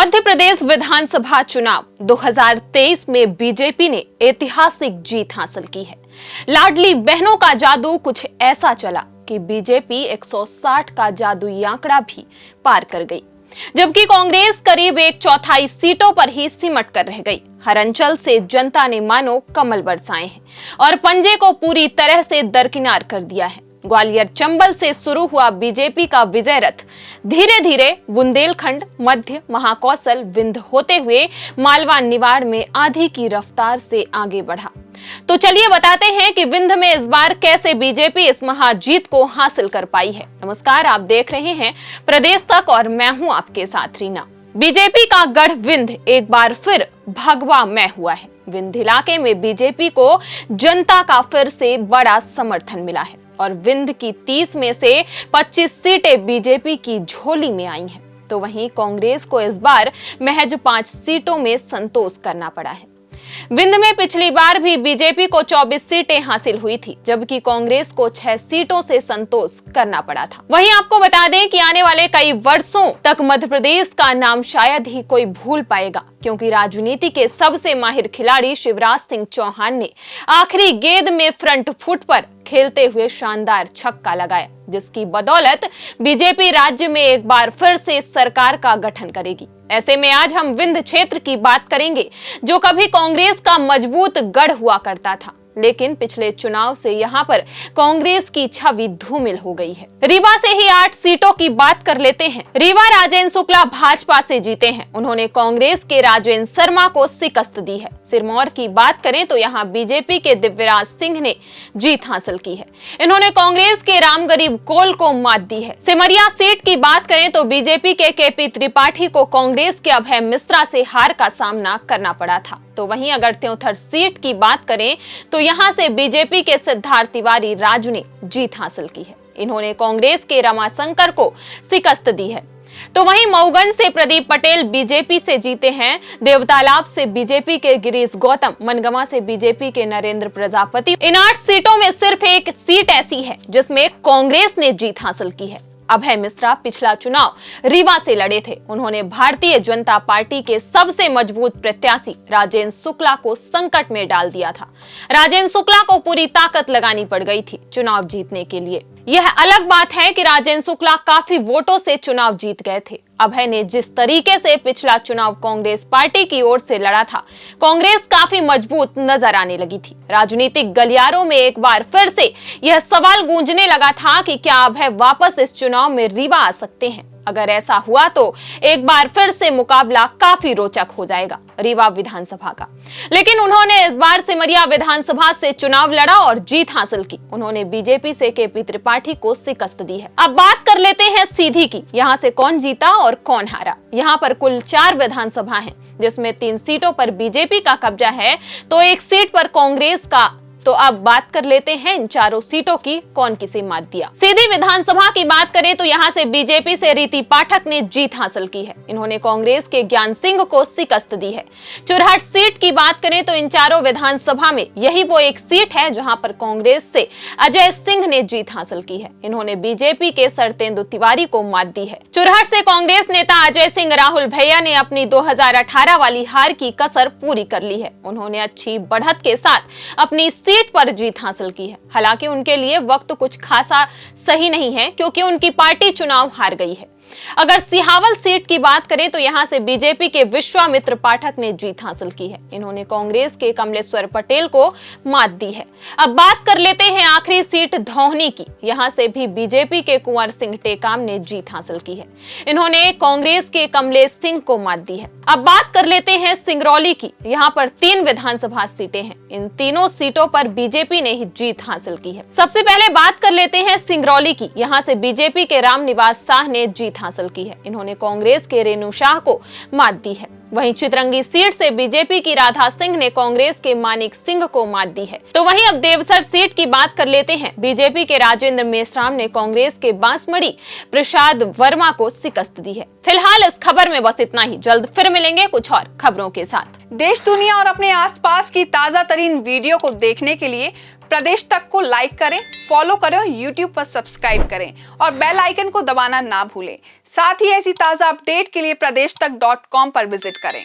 मध्य प्रदेश विधानसभा चुनाव 2023 में बीजेपी ने ऐतिहासिक जीत हासिल की है। लाडली बहनों का जादू कुछ ऐसा चला कि बीजेपी 160 का जादुई आंकड़ा भी पार कर गई, जबकि कांग्रेस करीब 1/4 सीटों पर ही सिमट कर रह गई। हर अंचल से जनता ने मानो कमल बरसाए हैं और पंजे को पूरी तरह से दरकिनार कर दिया है। ग्वालियर चंबल से शुरू हुआ बीजेपी का विजय रथ धीरे धीरे बुंदेलखंड, मध्य, महाकौशल, विंध्य होते हुए मालवा निवाड़ में आंधी की रफ्तार से आगे बढ़ा। तो चलिए बताते हैं कि विंध्य में इस बार कैसे बीजेपी इस महाजीत को हासिल कर पाई है। नमस्कार, आप देख रहे हैं प्रदेश तक और मैं हूं आपके साथ रीना। बीजेपी का गढ़ विंध्य एक बार फिर भगवा मैं हुआ है। विंध्य इलाके में बीजेपी को जनता का फिर से बड़ा समर्थन मिला है और विंध्य की 30 में से 25 सीटें बीजेपी की झोली में आई हैं। तो वहीं कांग्रेस को इस बार महज 5 सीटों में संतोष करना पड़ा है। विंध्य में पिछली बार भी बीजेपी को 24 सीटें हासिल हुई थी, जबकि कांग्रेस को 6 सीटों से संतोष करना पड़ा था। वहीं आपको बता दें कि आने वाले कई वर्षों तक मध्य प्रदेश का नाम शायद ही कोई भूल पाएगा, क्योंकि राजनीति के सबसे माहिर खिलाड़ी शिवराज सिंह चौहान ने आखिरी गेंद में फ्रंट फुट पर खेलते हुए शानदार छक्का लगाया, जिसकी बदौलत बीजेपी राज्य में एक बार फिर से सरकार का गठन करेगी। ऐसे में आज हम विंध्य क्षेत्र की बात करेंगे, जो कभी कांग्रेस का मजबूत गढ़ हुआ करता था, लेकिन पिछले चुनाव से यहाँ पर कांग्रेस की छवि धूमिल हो गई है। रीवा से ही 8 सीटों की बात कर लेते हैं। रीवा राजेंद्र शुक्ला भाजपा से जीते हैं। उन्होंने कांग्रेस के राजेंद्र शर्मा को शिकस्त दी है। सिरमौर की बात करें तो यहाँ बीजेपी के दिव्यराज सिंह ने जीत हासिल की है। इन्होंने कांग्रेस के रामगरीब कोल को मात दी है। सिमरिया सीट की बात करें तो बीजेपी के केपी त्रिपाठी को कांग्रेस के अभय मिश्रा से हार का सामना करना पड़ा था। तो वहीं अगर त्योंथर सीट की बात करें तो यहां से बीजेपी के सिद्धार्थ तिवारी राजू ने जीत हासिल की है। इन्होंने कांग्रेस के रमाशंकर को शिकस्त दी है। तो वहीं मऊगंज से प्रदीप पटेल बीजेपी से जीते हैं। देवतालाब से बीजेपी के गिरीश गौतम, मनगमा से बीजेपी के नरेंद्र प्रजापति। इन 8 सीटों में सिर्फ एक सीट ऐसी है जिसमें कांग्रेस ने जीत हासिल की है। अभय मिश्रा पिछला चुनाव रीवा से लड़े थे। उन्होंने भारतीय जनता पार्टी के सबसे मजबूत प्रत्याशी राजेंद्र शुक्ला को संकट में डाल दिया था। राजेंद्र शुक्ला को पूरी ताकत लगानी पड़ गई थी चुनाव जीतने के लिए। यह अलग बात है कि राजेंद्र शुक्ला काफी वोटों से चुनाव जीत गए थे। अभय ने जिस तरीके से पिछला चुनाव कांग्रेस पार्टी की ओर से लड़ा था, कांग्रेस काफी मजबूत नजर आने लगी थी। राजनीतिक गलियारों में एक बार फिर से यह सवाल गूंजने लगा था कि क्या अभय वापस इस चुनाव में रीवा आ सकते हैं। अगर ऐसा हुआ तो एक बार फिर से मुकाबला काफी रोचक हो जाएगा रीवा विधानसभा का। लेकिन उन्होंने इस बार सिमरिया विधानसभा से चुनाव लड़ा और जीत हासिल की। उन्होंने बीजेपी से केपी त्रिपाठी को शिकस्त दी है। अब बात कर लेते हैं सीधी की, यहाँ से कौन जीता और कौन हारा। यहाँ पर कुल 4 विधानसभा हैं, जिसमें 3 सीटों पर बीजेपी का कब्जा है तो 1 सीट पर कांग्रेस का। तो अब बात कर लेते हैं इन 4 सीटों की, कौन किसे मात दिया। सीधी विधानसभा की बात करें तो यहाँ से बीजेपी से रीति पाठक ने जीत हासिल की है। इन्होंने कांग्रेस के ज्ञान सिंह को शिकस्त दी है। चुरहट सीट की बात करें तो इन 4 विधानसभा में यही वो एक सीट है जहां पर कांग्रेस से अजय सिंह ने जीत हासिल की है। इन्होंने बीजेपी के सरतेंदु तिवारी को मात दी है। चुरहट से कांग्रेस नेता अजय सिंह राहुल भैया ने अपनी 2018 वाली हार की कसर पूरी कर ली है। उन्होंने अच्छी बढ़त के साथ अपनी सीट पर जीत हासिल की है। हालांकि उनके लिए वक्त कुछ खासा सही नहीं है, क्योंकि उनकी पार्टी चुनाव हार गई है। अगर सिहावल सीट की बात करें तो यहां से बीजेपी के विश्वामित्र पाठक ने जीत हासिल की है। इन्होंने कांग्रेस के कमलेश्वर पटेल को मात दी है। अब बात कर लेते हैं आखिरी सीट धौहनी की। यहां से भी बीजेपी के कुंवर सिंह टेकाम ने जीत हासिल की है। इन्होंने कांग्रेस के कमलेश सिंह को मात दी है। अब बात कर लेते हैं सिंगरौली की। यहाँ पर 3 विधानसभा सीटें हैं। इन तीनों सीटों पर बीजेपी ने ही जीत हासिल की है। सबसे पहले बात कर लेते हैं सिंगरौली की। यहाँ से बीजेपी के रामनिवास शाह ने जीत हासिल की है। इन्होंने कांग्रेस के रेणु शाह को मात दी है। वहीं चितरंगी सीट से बीजेपी की राधा सिंह ने कांग्रेस के मानिक सिंह को मात दी है। तो वहीं अब देवसर सीट की बात कर लेते हैं। बीजेपी के राजेंद्र मेश्राम ने कांग्रेस के बांसमढ़ी प्रसाद वर्मा को शिकस्त दी है। फिलहाल इस खबर में बस इतना ही। जल्द फिर मिलेंगे कुछ और खबरों के साथ। देश, दुनिया और अपने आसपास की ताजा तरीन वीडियो को देखने के लिए प्रदेश तक को लाइक करें, फॉलो करें और YouTube पर सब्सक्राइब करें और बेल आइकन को दबाना ना भूलें। साथ ही ऐसी ताजा अपडेट के लिए pradesh tak.com पर विजिट करें।